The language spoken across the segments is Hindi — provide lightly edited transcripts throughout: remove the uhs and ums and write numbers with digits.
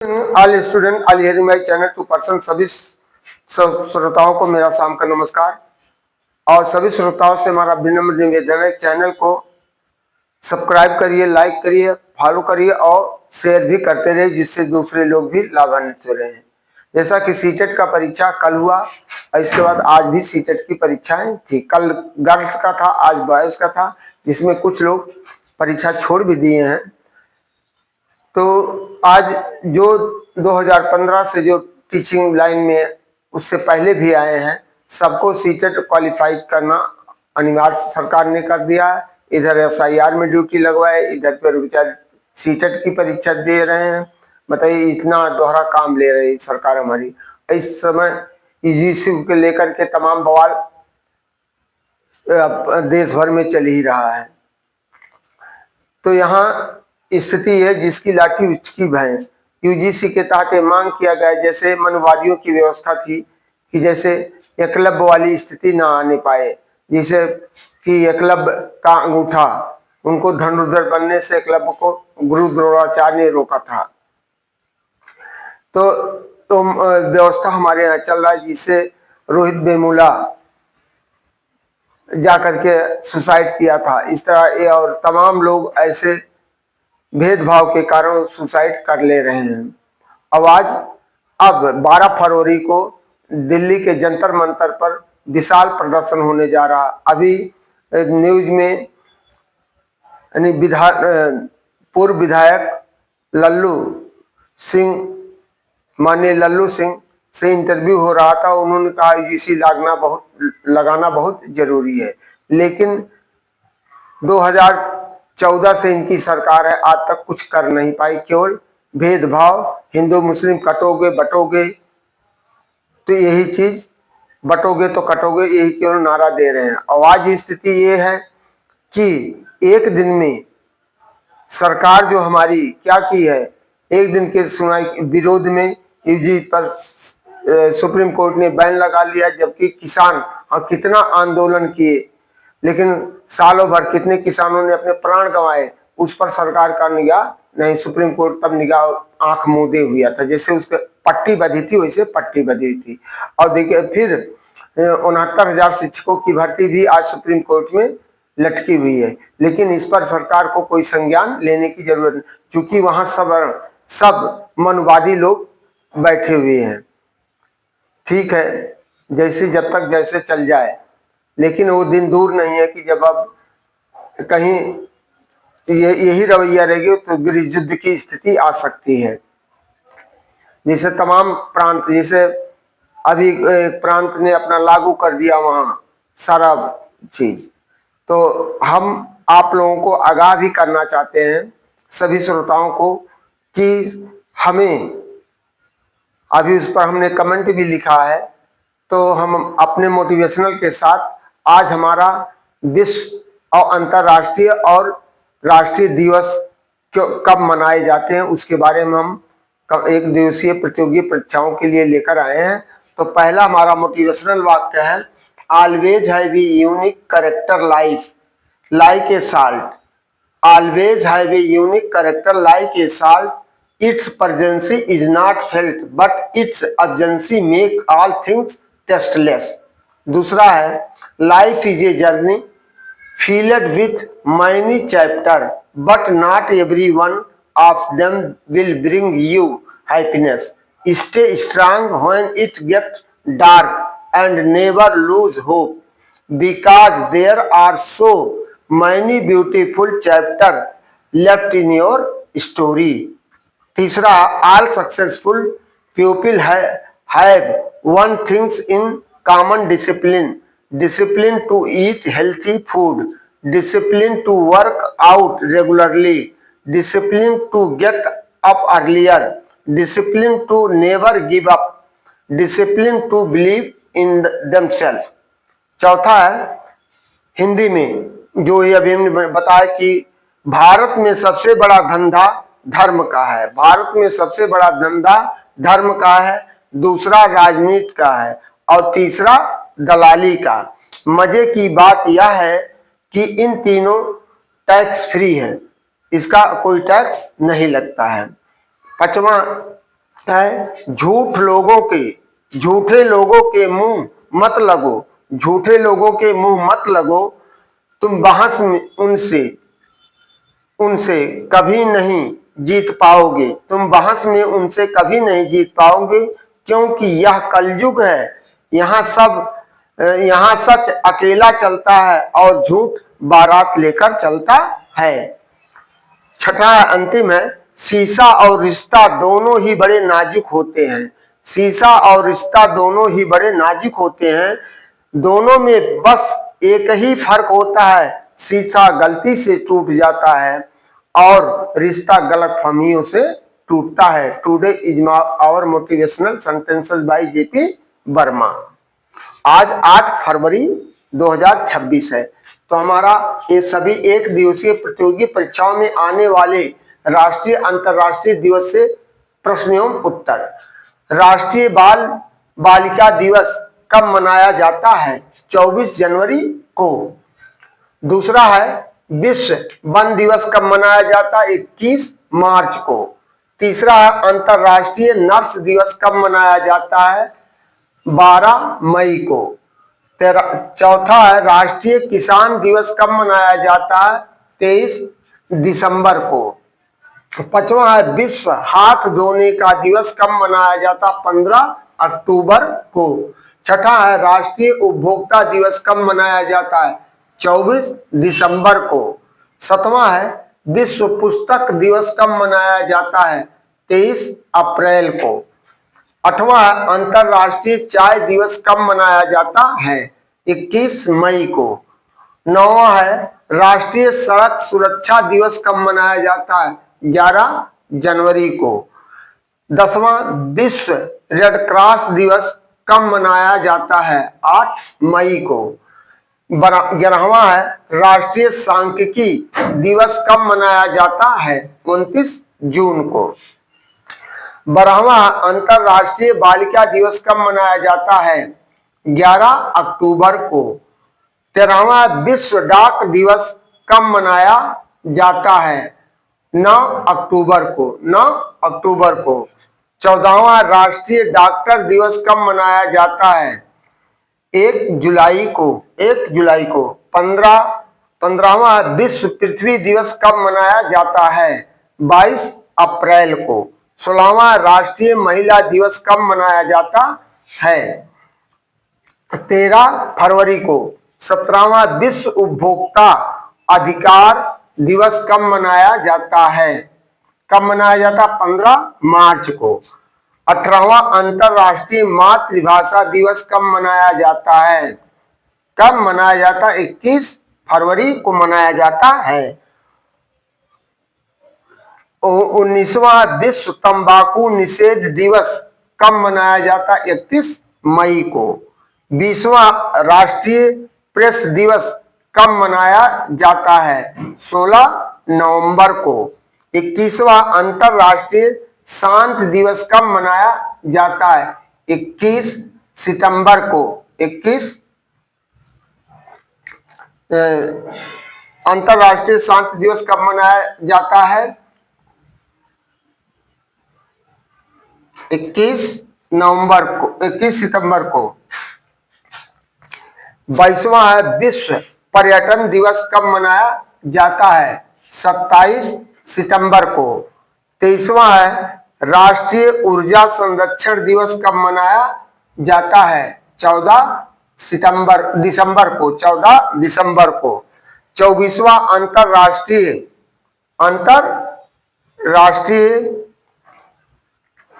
All student all hearing my channel to person. सभी श्रोताओं को मेरा शाम का नमस्कार। और सभी श्रोताओं से हमारा विनम्र निवेदन है, चैनल को सब्सक्राइब करिए, लाइक करिए, फॉलो करिए और शेयर भी करते रहिए, जिससे दूसरे लोग भी लाभान्वित हो रहे हैं। जैसा कि सीटेट का परीक्षा कल हुआ और इसके बाद आज भी सीटेट की परीक्षाएं थी। कल गर्ल्स का था, आज बॉयज का था, जिसमें कुछ लोग परीक्षा छोड़ भी दिए हैं। तो आज जो 2015 से जो टीचिंग लाइन में उससे पहले भी आए हैं, सबको सीटेट क्वालिफाइड करना अनिवार्य सरकार ने कर दिया है। इधर एसआईआर में ड्यूटी लगवाए, इधर पर बेचारे सीटेट की परीक्षा दे रहे हैं। बताइए, इतना दोहरा काम ले रही सरकार हमारी। इस समय ईजीसी को लेकर के तमाम बवाल देश भर में चल ही रहा है। तो यहाँ स्थिति है जिसकी लाठी उसकी भैंस। यूजीसी के तहत मांग किया गया, जैसे मनुवादियों की व्यवस्था थी कि जैसे एकलव्य वाली स्थिति ना आने पाए, जिसे कि एकलव्य का अंगूठा, उनको धनुर्धर बनने से एकलव्य को गुरु द्रोणाचार्य ने रोका था। तो व्यवस्था हमारे यहाँ चल रहा है, जिससे रोहित वेमुला जाकर के सुसाइड किया था। इस तरह और तमाम लोग ऐसे भेदभाव के कारण सुसाइड कर ले रहे हैं। अब 12 फरवरी को दिल्ली के जंतर मंतर पर विशाल प्रदर्शन होने जा रहा। अभी न्यूज में पूर्व विधायक लल्लू सिंह, माननीय लल्लू सिंह से इंटरव्यू हो रहा था। उन्होंने कहा यूजीसी लगाना बहुत जरूरी है, लेकिन 2014 से इनकी सरकार है, आज तक कुछ कर नहीं पाई। केवल भेदभाव, हिंदू मुस्लिम कटोगे बटोगे, तो यही चीज, बटोगे तो कटोगे, यही केवल नारा दे रहे हैं। और आज स्थिति ये है कि एक दिन में सरकार जो हमारी क्या की है, एक दिन के सुनवाई विरोध में यूजी पर सुप्रीम कोर्ट ने बैन लगा लिया, जबकि किसान कितना आंदोलन किए, लेकिन सालों भर कितने किसानों ने अपने प्राण गंवाए, उस पर सरकार का निगाह नहीं। सुप्रीम कोर्ट तब निगाह आंख मूंदे हुआ था, जैसे उसके पट्टी बंधी थी वैसे पट्टी बंधी थी। और देखिए, फिर 69,000 शिक्षकों की भर्ती भी आज सुप्रीम कोर्ट में लटकी हुई है, लेकिन इस पर सरकार को कोई संज्ञान लेने की जरूरत नहीं, क्योंकि वहां सब मनुवादी लोग बैठे हुए हैं। ठीक है, जैसे जब तक जैसे चल जाए, लेकिन वो दिन दूर नहीं है कि जब अब कहीं यही रवैया रहेगी तो गृह युद्ध की स्थिति आ सकती है। जैसे तमाम प्रांत, जैसे अभी एक प्रांत ने अपना लागू कर दिया वहां सारा चीज, तो हम आप लोगों को आगाह भी करना चाहते हैं, सभी श्रोताओं को, कि हमें अभी उस पर हमने कमेंट भी लिखा है। तो हम अपने मोटिवेशनल के साथ आज हमारा विश्व और अंतर्राष्ट्रीय और राष्ट्रीय दिवस कब मनाए जाते हैं उसके बारे में हम एक दिवसीय प्रतियोगी परीक्षाओं के लिए लेकर आए हैं। तो पहला हमारा मोटिवेशनल वाक्य है, always have a unique character like a salt. Always have a unique character like a salt. Its presence is not felt, but its absence make all things tasteless. दूसरा है, life is a journey filled with many chapters, but not every one of them will bring you happiness. Stay strong when it gets dark and never lose hope, because there are so many beautiful chapters left in your story. तीसरा, all successful people have one things in common: discipline to eat healthy food, discipline to work out regularly, discipline to get up earlier, discipline to never give up, discipline to believe in themselves. चौथा है, हिंदी में जो ये अभी हमने बताया कि भारत में सबसे बड़ा धंधा धर्म का है, भारत में सबसे बड़ा धंधा धर्म का है, दूसरा राजनीति का है और तीसरा दलाली का। मजे की बात यह है कि इन तीनों टैक्स फ्री है, इसका कोई टैक्स नहीं लगता है। पांचवा है झूठे लोगों के मुंह मत लगो, झूठे लोगों के मुंह मत लगो, तुम बहस में उनसे कभी नहीं जीत पाओगे, तुम बहस में उनसे कभी नहीं जीत पाओगे, क्योंकि यह कलयुग है। यहाँ सच अकेला चलता है और झूठ बारात लेकर चलता है। छठा अंतिम है, शीशा और रिश्ता दोनों ही बड़े नाजुक होते हैं, शीशा और रिश्ता दोनों ही बड़े नाजुक होते हैं, दोनों में बस एक ही फर्क होता है, शीशा गलती से टूट जाता है और रिश्ता गलतफहमियों से टूटता है। Today is our motivational sentences by JP Verma. आज 8 फरवरी 2026 है। तो हमारा ये सभी एक दिवसीय प्रतियोगी परीक्षाओं में आने वाले राष्ट्रीय अंतर्राष्ट्रीय दिवस से प्रश्न एवं उत्तर। राष्ट्रीय बाल बालिका दिवस कब मनाया जाता है? 24 जनवरी को। दूसरा है विश्व वन दिवस कब मनाया जाता है? 21 मार्च को। तीसरा है अंतर्राष्ट्रीय नर्स दिवस कब मनाया जाता है? 12 मई को। चौथा है राष्ट्रीय किसान दिवस कब मनाया जाता है? 23 दिसंबर को। पांचवा है विश्व हाथ धोने का दिवस कब मनाया जाता? 15 अक्टूबर को। छठा है राष्ट्रीय उपभोक्ता दिवस कब मनाया जाता है? 24 दिसंबर को। सातवां है विश्व पुस्तक दिवस कब मनाया जाता है? 23 अप्रैल को। आठवां है अंतरराष्ट्रीय चाय दिवस कब मनाया जाता है? 21 मई को। नौवां है राष्ट्रीय सड़क सुरक्षा दिवस कब मनाया जाता है? 11 जनवरी को। 10वां विश्व रेड क्रॉस दिवस कब मनाया जाता है? 8 मई को। 11वां है राष्ट्रीय सांख्यिकी दिवस कब मनाया जाता है? 29 जून को। 12वां अंतरराष्ट्रीय बालिका दिवस कब मनाया जाता है? 11 अक्टूबर को। 13वां विश्व डाक दिवस कब मनाया जाता है? 9 अक्टूबर को। 9 अक्टूबर को। 14वां राष्ट्रीय डॉक्टर दिवस कब मनाया जाता है? 1 जुलाई को। 1 जुलाई को। 15वां विश्व पृथ्वी दिवस कब मनाया जाता है? 22 अप्रैल को। 16वां राष्ट्रीय महिला दिवस कब मनाया जाता है? 13 फरवरी को। 17वां विश्व उपभोक्ता अधिकार दिवस कब मनाया जाता है? कब मनाया जाता? 15 मार्च को। 18वां अंतरराष्ट्रीय मातृभाषा दिवस कब मनाया जाता है? कब मनाया जाता? 21 फरवरी को मनाया जाता है। 19वां विश्व तंबाकू निषेध दिवस कब मनाया जाता? 31 मई को। 20वां राष्ट्रीय प्रेस दिवस कब मनाया जाता है? 16 नवंबर को। 21वां अंतरराष्ट्रीय शांति दिवस कब मनाया जाता है? 21 सितंबर को। 21 अंतरराष्ट्रीय शांति दिवस कब मनाया जाता है? 21 नवंबर को। 21 सितंबर को। 22वां है विश्व पर्यटन दिवस कब मनाया जाता है? 27 सितंबर को। 23वां है राष्ट्रीय ऊर्जा संरक्षण दिवस कब मनाया जाता है? 14 दिसंबर को। 14 दिसंबर को। 24वां अंतरराष्ट्रीय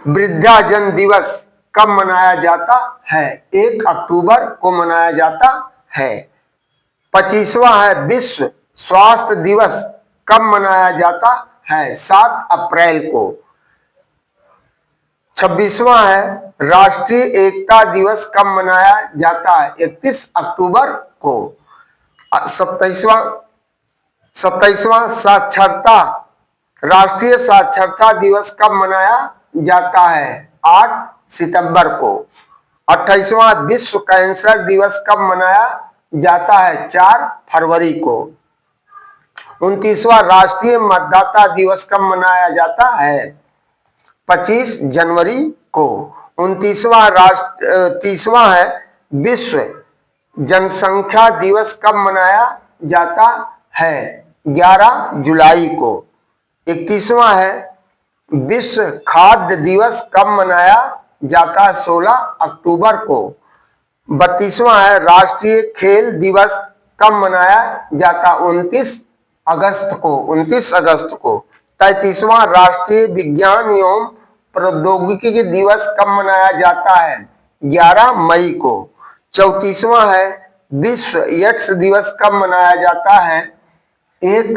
वृद्धाजन दिवस कब मनाया जाता है? 1 अक्टूबर को मनाया जाता है। 25वां है विश्व स्वास्थ्य दिवस कब मनाया जाता है? 7 अप्रैल को। 26वां है राष्ट्रीय एकता दिवस कब मनाया जाता है? 31 अक्टूबर को। 27वां साक्षरता राष्ट्रीय साक्षरता दिवस कब मनाया जाता है? 8 सितंबर को। 28वां विश्व कैंसर दिवस कब मनाया जाता है? 4 फरवरी को। 29वां राष्ट्रीय मतदाता दिवस कब मनाया जाता है? 25 जनवरी को। 30वां है विश्व जनसंख्या दिवस कब मनाया जाता है? 11 जुलाई को। 31वां है विश्व खाद्य दिवस कब मनाया जाता है? 16 अक्टूबर को। 32वां है राष्ट्रीय खेल दिवस कब मनाया जाता? 29 अगस्त को। 29 अगस्त को। 33वां राष्ट्रीय विज्ञान एवं प्रौद्योगिकी दिवस कब मनाया जाता है? 11 मई को। 34वां है विश्व एड्स दिवस कब मनाया जाता है? 1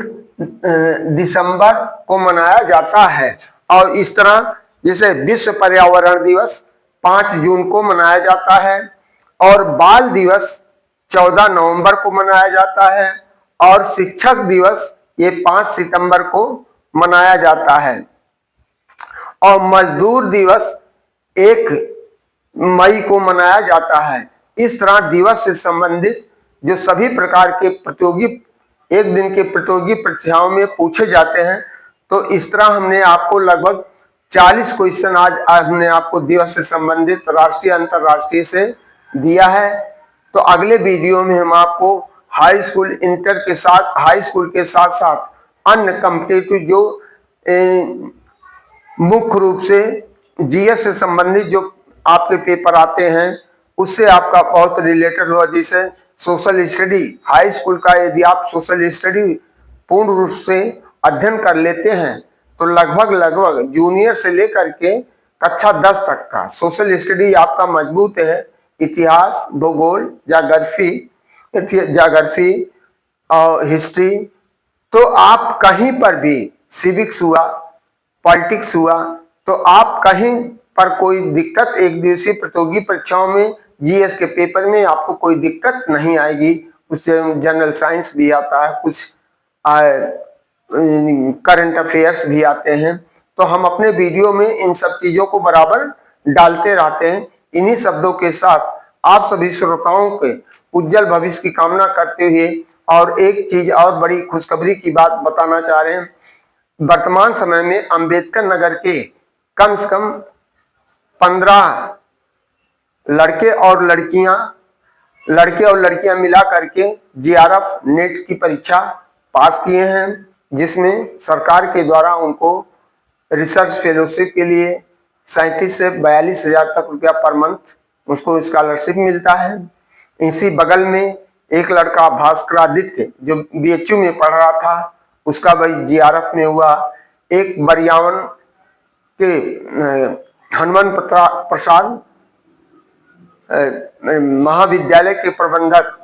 दिसंबर को मनाया जाता है। और इस तरह जैसे विश्व पर्यावरण दिवस 5 जून को मनाया जाता है, और बाल दिवस 14 नवंबर को मनाया जाता है, और शिक्षक दिवस ये 5 सितंबर को मनाया जाता है, और मजदूर दिवस 1 मई को मनाया जाता है। इस तरह दिवस से संबंधित जो सभी प्रकार के प्रतियोगी एक दिन के प्रतियोगी परीक्षाओं में पूछे जाते हैं, तो इस तरह हमने आपको लगभग 40 क्वेश्चन आज हमने आपको दिवस से संबंधित राष्ट्रीय अंतरराष्ट्रीय से दिया है। तो अगले वीडियो में हम आपको हाई स्कूल इंटर के साथ हाई स्कूल के साथ साथ अन्य कॉम्पिटिटिव जो मुख्य रूप से जीएस से संबंधित जो आपके पेपर आते हैं उससे आपका बहुत रिलेटेड हुआ, जिसे सोशल स्टडी हाई स्कूल का यदि आप सोशल स्टडी पूर्ण रूप से अध्ययन कर लेते हैं तो लगभग जूनियर से लेकर के कक्षा 10 तक का सोशल स्टडी आपका मजबूत है। इतिहास, भूगोल, ज्योग्राफी और हिस्ट्री, तो आप कहीं पर भी सिविक्स हुआ, पॉलिटिक्स हुआ, तो आप कहीं पर कोई दिक्कत एक दिवसीय प्रतियोगी परीक्षाओं में जीएस के पेपर में आपको कोई दिक्कत नहीं आएगी। उससे जनरल साइंस भी आता है, कुछ करंट अफेयर्स भी आते हैं। तो हम अपने वीडियो में इन सब चीजों को बराबर डालते रहते हैं। इन्हीं शब्दों के साथ आप सभी श्रोताओं के उज्जवल भविष्य की कामना करते हुए और एक चीज और बड़ी खुशखबरी की बात बताना चाह रहे हैं। वर्तमान समय में अंबेडकर नगर के कम से कम 15 लड़के और लड़कियां मिला करके जीआरएफ नेट की परीक्षा पास किए हैं, जिसमें सरकार के द्वारा उनको रिसर्च फेलोशिप के लिए 37 से 42 हजार तक रुपया पर मंथ उसको स्कॉलरशिप मिलता है। इसी बगल में एक लड़का भास्करादित्य जो बीएचयू में पढ़ रहा था, उसका भाई जीआरएफ में हुआ। एक बरियावन के हनुमान प्रसाद महाविद्यालय के प्रबंधक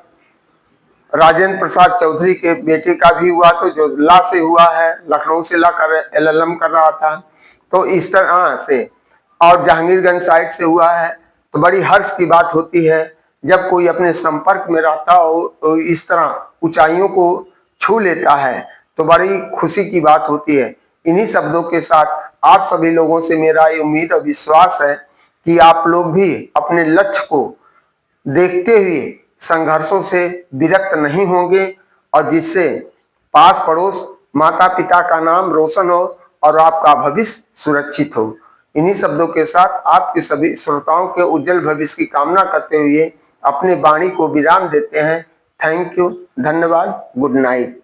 राजेंद्र प्रसाद चौधरी के बेटे का भी हुआ, तो जो ला से हुआ है, लखनऊ से ला कर एलएलएम कर रहा था। तो इस तरह से और जहांगीरगंज साइड से हुआ है। तो बड़ी हर्ष की बात होती है जब कोई अपने संपर्क में रहता हो, इस तरह ऊंचाइयों को छू लेता है, तो बड़ी खुशी की बात होती है। इन्हीं शब्दों के साथ आप सभी लोगों से मेरा ये उम्मीद और विश्वास है कि आप लोग भी अपने लक्ष्य को देखते हुए संघर्षों से विरक्त नहीं होंगे, और जिससे पास पड़ोस माता पिता का नाम रोशन हो और आपका भविष्य सुरक्षित हो। इन्हीं शब्दों के साथ आपके सभी श्रोताओं के उज्जवल भविष्य की कामना करते हुए अपने वाणी को विराम देते हैं। थैंक यू, धन्यवाद, गुड नाइट।